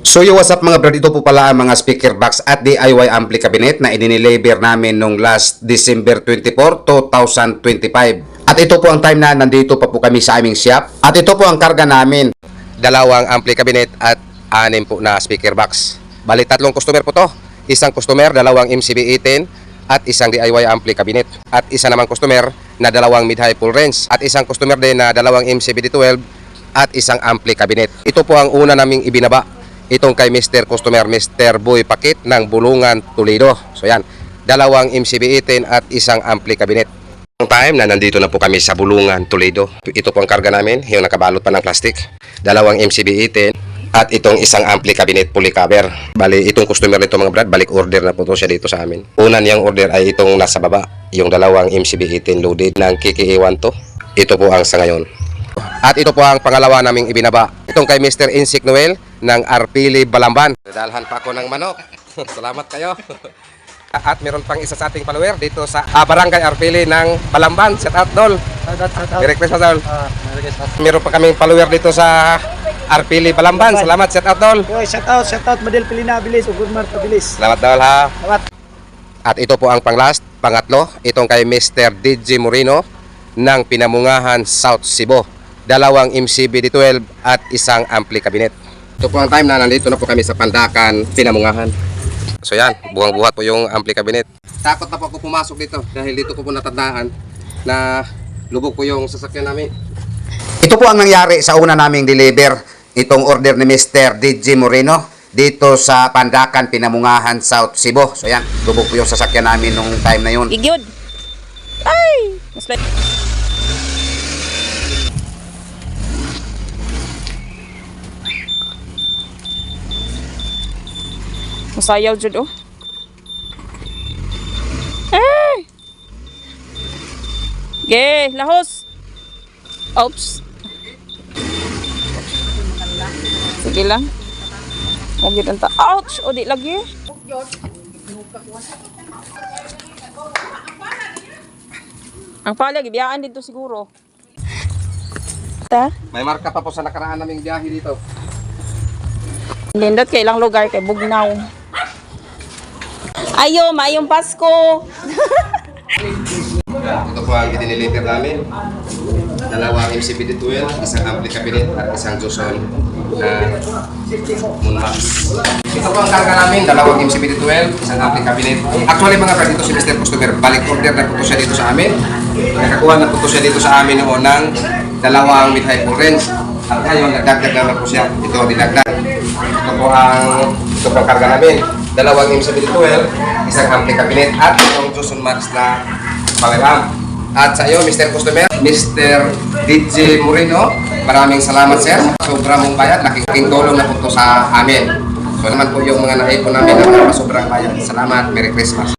So what's up mga brad, ito po pala ang mga speaker box at DIY ampli cabinet na idiniliver namin nung last December 24, 2025. At ito po ang time na nandito pa po kami sa aming shop. At ito po ang karga namin. Dalawang ampli cabinet at 6 po na speaker box. Bali 3 customer po to. Isang customer, dalawang MCB18 at isang DIY ampli cabinet. At isa namang customer na dalawang mid-high full range. At isang customer din na dalawang MCB12 at isang ampli cabinet. Ito po ang una naming ibinaba. Itong kay Mr. Customer, Mr. Boy Pakit ng Bulungan, Toledo. So yan, dalawang MCB18 at isang ampli cabinet. Ang time na nandito na po kami sa Bulungan, Toledo. Ito po ang karga namin, yung nakabalot pa ng plastic. Dalawang MCB18 at itong isang ampli cabinet fully cover. Bali, itong customer nito mga brad, balik order na po to siya dito sa amin. Una niyang order ay itong nasa baba, yung dalawang MCB18 loaded ng KKA1 to. Ito po ang sa ngayon. At ito po ang pangalawa naming ibinaba. Itong kay Mr. Insik Noel ng Arpili Balamban. Dadalhan pa ako ng manok. Salamat kayo. At meron pang isa sa ating follower dito sa Barangay Arpili ng Balamban. Shout out, Dol. Merry Christmas, Dol. Meron pa kaming follower dito sa Arpili Balamban. Salamat, shout out, Dol. Shout out, Madel Pilina Bilis, Ugurmar Bilis. Salamat, Dol, ha. Salamat. At ito po ang pangatlo. Itong kay Mr. DJ Moreno ng Pinamungahan, South Cebu. Dalawang MCB12 at isang ampli cabinet. Ito po ang time na nandito na po kami sa Pandakan, Pinamungahan. So yan, buwang-buhat po yung ampli cabinet. Takot na po ako pumasok dito dahil dito ko po natandaan na lubog po yung sasakyan namin. Ito po ang nangyari sa una naming deliver. Itong order ni Mr. DJ Moreno dito sa Pandakan, Pinamungahan, South Cebu. So yan, lubog po yung sasakyan namin nung time na yun. Igyod. Ay! Mas like... Masayaw jud oh. Hey! Ge, lahos. Oops. Sige lang. Huwag yun ta. Ouch! O di lagi. Ang palag, ibiyaan dito siguro. Ta? May marka pa po sa nakaraan naming biyahe dito. Lindot kay ilang lugar kay Bugnaw. Ayo, mayong Pasko. Ito po ang diniliver namin. Dalawang MCB12, isang ampli cabinet at isang Joson na Moonmax. Ito po ang karga namin, dalawang MCB12, isang ampli cabinet. Actually mga brad, dito si Mr. Customer, balik order na po ito siya dito sa amin. Nakakuha na po ito siya dito sa amin noon ng dalawang mid-high full range. At ngayon, nagdagdag na po siya. Ito, dinagdag. Ito po ang karga namin. Dalawang MCB12, isang ampli cabinet at itong Joson Max na Palaram. At sa iyo, Mr. Customer, Mr. DJ Moreno, maraming salamat sir. Sobrang mong bayad, laking tulong na po ito sa amin. So naman po yung mga naipon namin na sobrang bayad. Salamat, Merry Christmas.